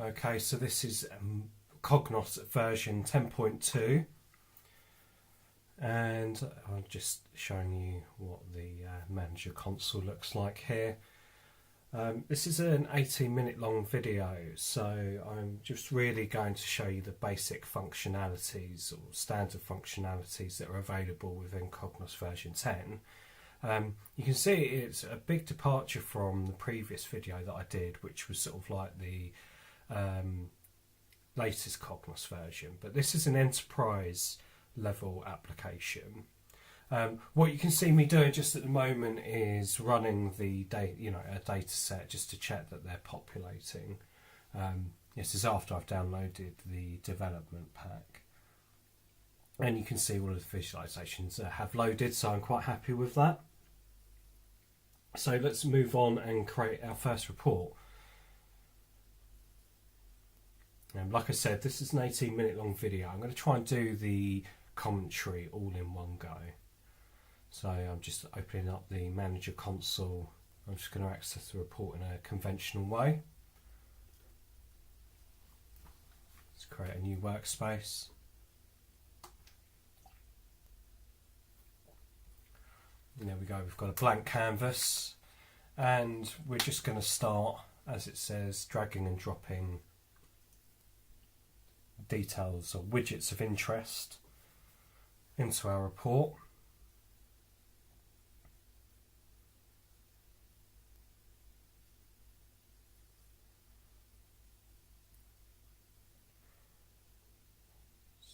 Okay, so this is Cognos version 10.2, and I'm just showing you what the manager console looks like here. This is an 18-minute long video, so I'm just really going to show you the basic functionalities or standard functionalities that are available within Cognos version 10. You can see it's a big departure from the previous video that I did, which was sort of like the latest Cognos version, but this is an enterprise level application. What you can see me doing just at the moment is running the a data set just to check that they're populating. This is after I've downloaded the development pack, and you can see all of the visualizations have loaded, so I'm quite happy with that. So let's move on and create our first report. Like I said, this is an 18-minute long video. I'm going to try and do the commentary all in one go. So I'm just opening up the manager console. I'm just going to access the report in a conventional way. Let's create a new workspace. And there we go, we've got a blank canvas, and we're just going to start, as it says, dragging and dropping details or widgets of interest into our report.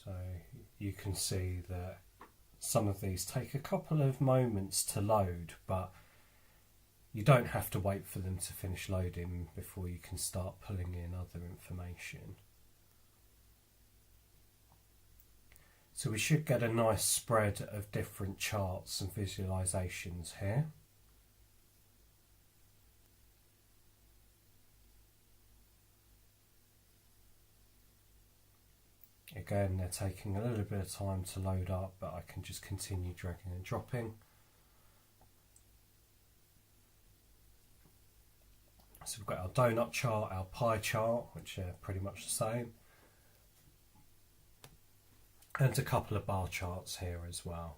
So you can see that some of these take a couple of moments to load, but you don't have to wait for them to finish loading before you can start pulling in other information. So we should get a nice spread of different charts and visualizations here. Again, they're taking a little bit of time to load up, but I can just continue dragging and dropping. So we've got our donut chart, our pie chart, which are pretty much the same, and a couple of bar charts here as well.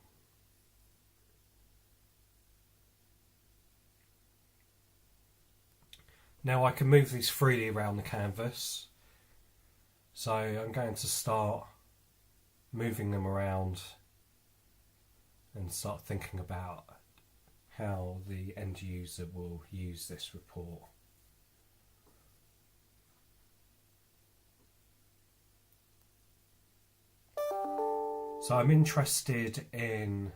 Now I can move these freely around the canvas. So I'm going to start moving them around and start thinking about how the end user will use this report. So I'm interested in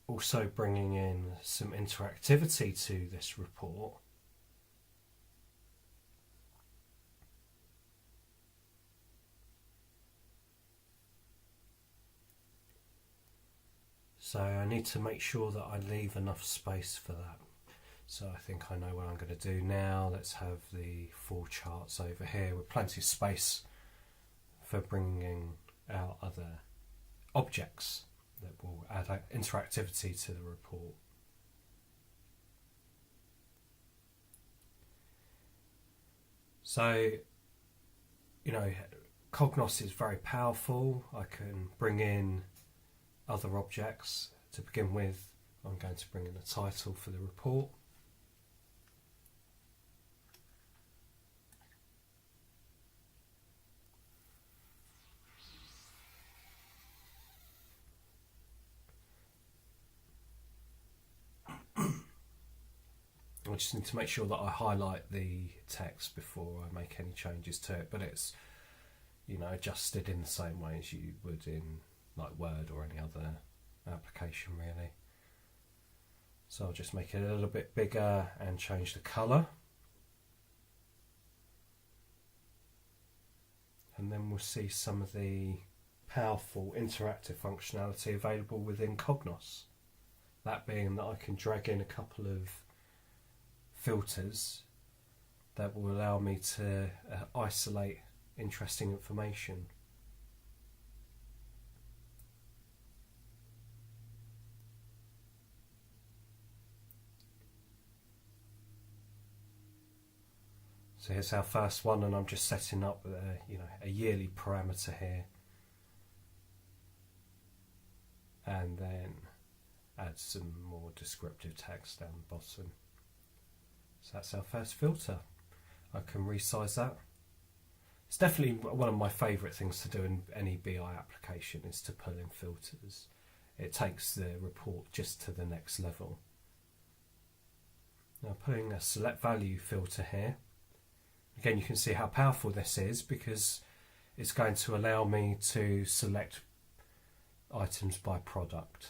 also bringing in some interactivity to this report. So I need to make sure that I leave enough space for that. So I think I know what I'm going to do now. Let's have the 4 charts over here with plenty of space for bringing out other objects that will add interactivity to the report. So, Cognos is very powerful. I can bring in other objects. To begin with, I'm going to bring in a title for the report. I just need to make sure that I highlight the text before I make any changes to it, but it's adjusted in the same way as you would in like Word or any other application really. So I'll just make it a little bit bigger and change the colour, and then we'll see some of the powerful interactive functionality available within Cognos. That being that I can drag in a couple of filters that will allow me to isolate interesting information. So here's our first one, and I'm just setting up a yearly parameter here, and then add some more descriptive text down the bottom. So that's our first filter. I can resize that. It's definitely one of my favourite things to do in any BI application, is to pull in filters. It takes the report just to the next level. Now putting a select value filter here. Again, you can see how powerful this is, because it's going to allow me to select items by product,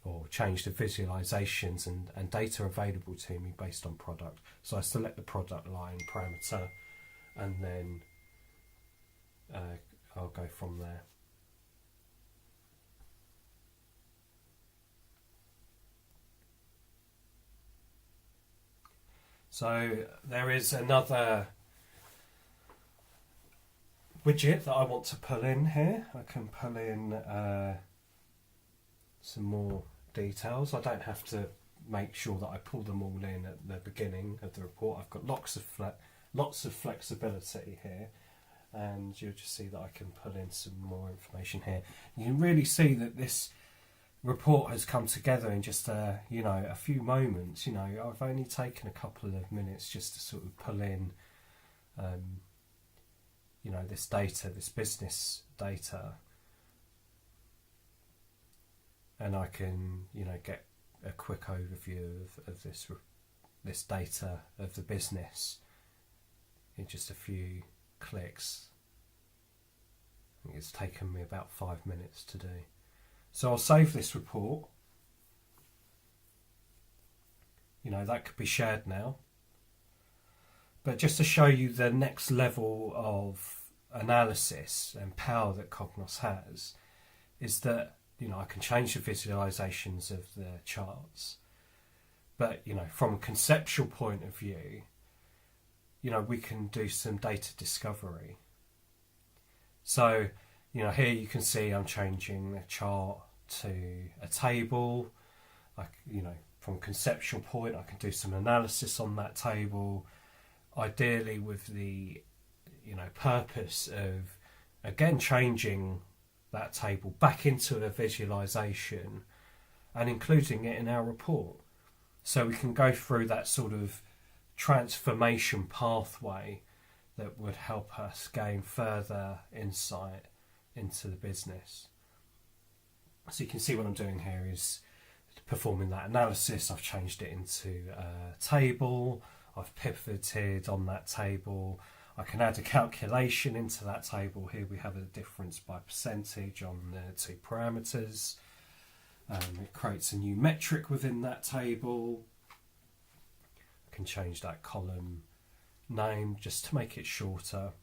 or change the visualizations and data available to me based on product. So I select the product line parameter, and then I'll go from there. So there is another widget that I want to pull in here. I can pull in some more details. I don't have to make sure that I pull them all in at the beginning of the report. I've got lots of flexibility here, and you'll just see that I can put in some more information here. You can really see that this report has come together in just a few moments. I've only taken a couple of minutes just to sort of pull in this data, this business data, and I can get a quick overview of this data of the business in just a few clicks. I think it's taken me about 5 minutes to do. So I'll save this report. That could be shared now. But just to show you the next level of analysis and power that Cognos has, is that I can change the visualizations of the charts. But from a conceptual point of view, we can do some data discovery. So here you can see I'm changing the chart to a table. From a conceptual point, I can do some analysis on that table, ideally with the purpose of again changing that table back into a visualization and including it in our report. So we can go through that sort of transformation pathway that would help us gain further insight into the business. So you can see what I'm doing here is performing that analysis. I've changed it into a table. I've pivoted on that table. I can add a calculation into that table. Here we have a difference by percentage on the two parameters. It creates a new metric within that table. I can change that column name just to make it shorter.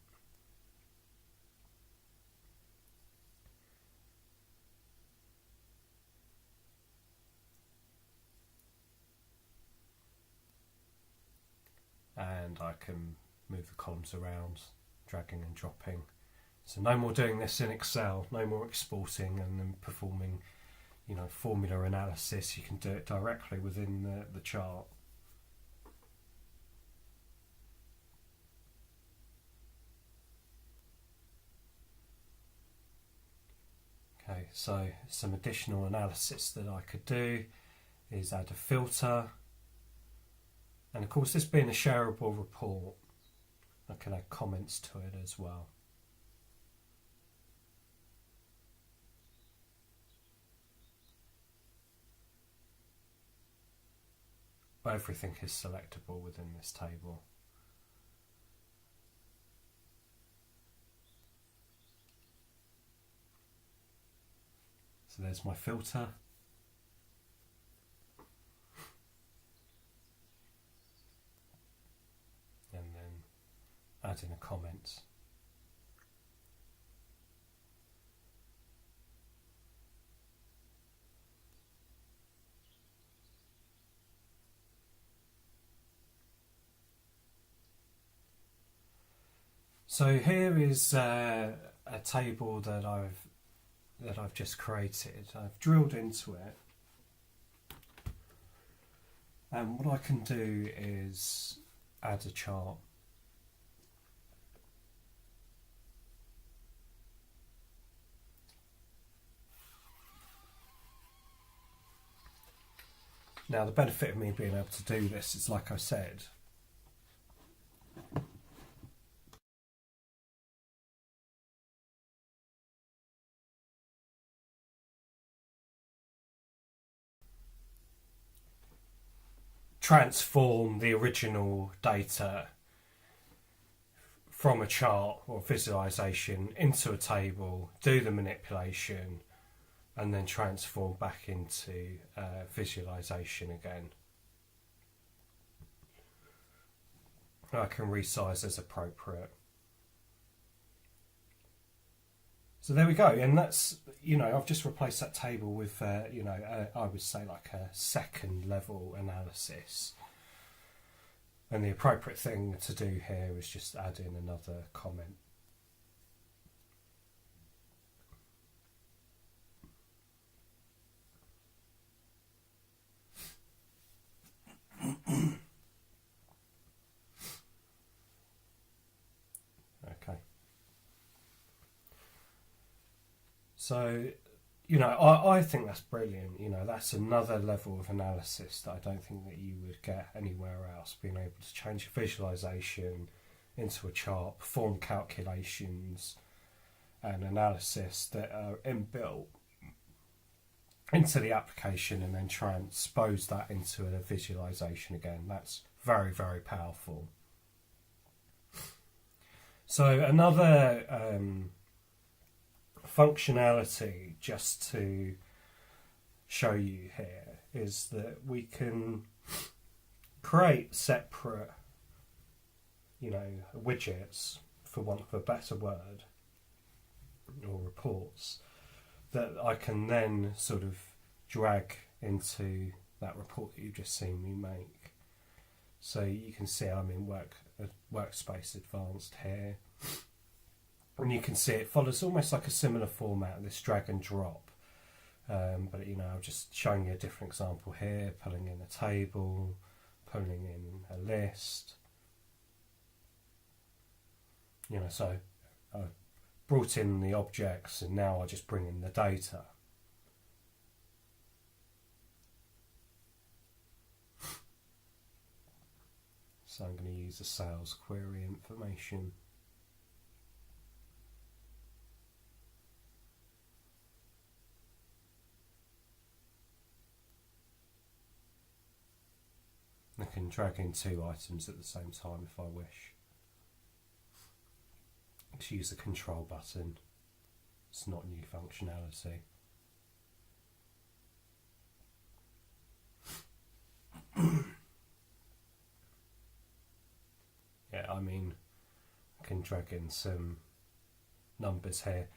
And I can move the columns around, dragging and dropping. So no more doing this in Excel, no more exporting and then performing formula analysis. You can do it directly within the chart. Okay, so some additional analysis that I could do is add a filter. And of course, this being a shareable report, I can add comments to it as well. Everything is selectable within this table. So there's my filter. And then add in a comment. So here is a table that I've just created. I've drilled into it, and what I can do is add a chart. Now the benefit of me being able to do this is, like I said, transform the original data from a chart or visualization into a table, do the manipulation, and then transform back into visualization again. I can resize as appropriate. So there we go, and that's, I've just replaced that table with, I would say like a second level analysis. And the appropriate thing to do here is just add in another comment. Okay. So, I think that's brilliant. That's another level of analysis that I don't think that you would get anywhere else. Being able to change a visualization into a chart, perform calculations and analysis that are inbuilt into the application and then transpose that into a visualization again. That's very, very powerful. So another functionality, just to show you here, is that we can create separate, widgets, for want of a better word, or reports, that I can then sort of drag into that report that you've just seen me make. So you can see I'm in Workspace Advanced here. And you can see it follows almost like a similar format, this drag and drop. But I'm just showing you a different example here, pulling in a table, pulling in a list. So I brought in the objects and now I just bring in the data. So I'm going to use the sales query information. I can drag in two items at the same time if I wish. Just use the control button. It's not new functionality. Yeah, I can drag in some numbers here.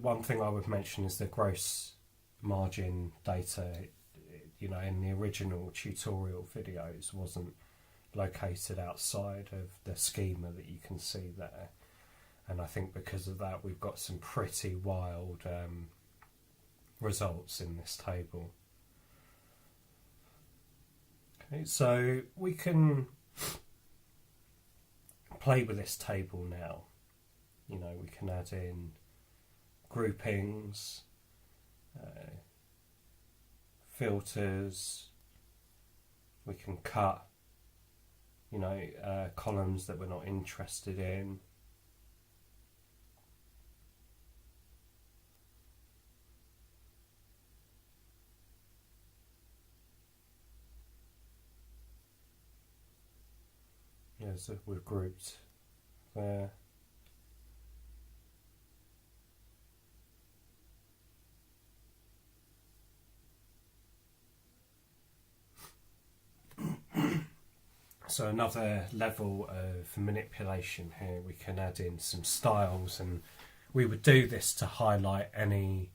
One thing I would mention is the gross margin data, in the original tutorial videos, wasn't located outside of the schema that you can see there. And I think because of that, we've got some pretty wild results in this table. Okay, so we can play with this table now. We can add in groupings, filters, we can cut, columns that we're not interested in. So we've grouped there. So another level of manipulation here, we can add in some styles, and we would do this to highlight any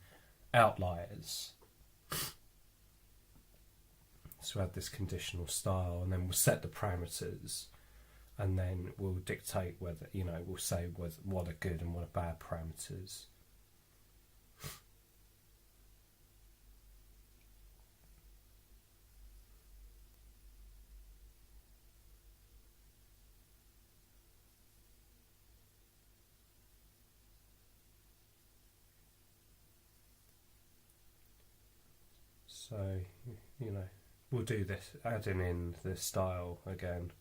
outliers. So add this conditional style, and then we'll set the parameters, and then we'll dictate whether, we'll say what are good and what are bad parameters. So, we'll do this, adding in the style again.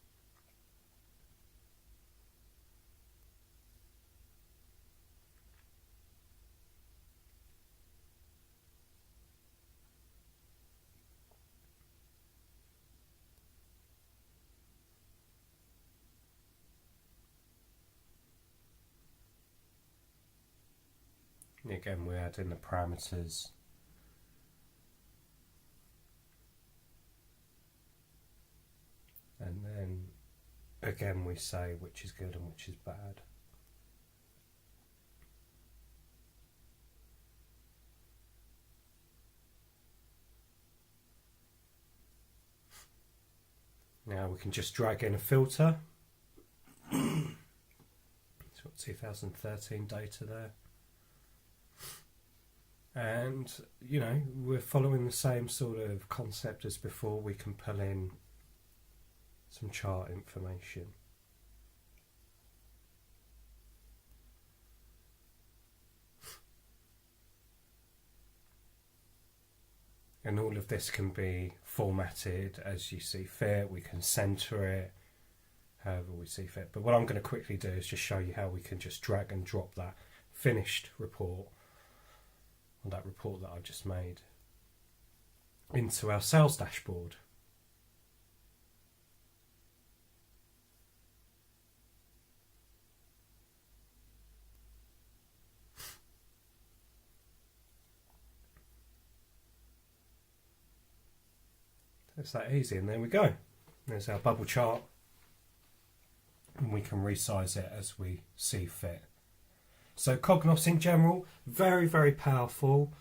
Again, we add in the parameters. And then again we say which is good and which is bad. Now we can just drag in a filter. So got 2013 data there. And, you know, we're following the same sort of concept as before. We can pull in some chart information. And all of this can be formatted as you see fit. We can center it however we see fit. But what I'm going to quickly do is just show you how we can just drag and drop that finished report, on that report that I've just made, into our sales dashboard. It's that easy, and there we go. There's our bubble chart, and we can resize it as we see fit. So Cognos in general, very, very powerful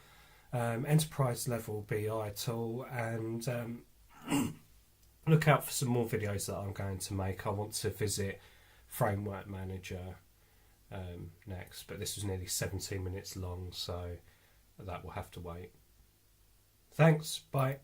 enterprise level BI tool, and look out for some more videos that I'm going to make. I want to visit Framework Manager next, but this was nearly 17 minutes long, so that will have to wait. Thanks, bye.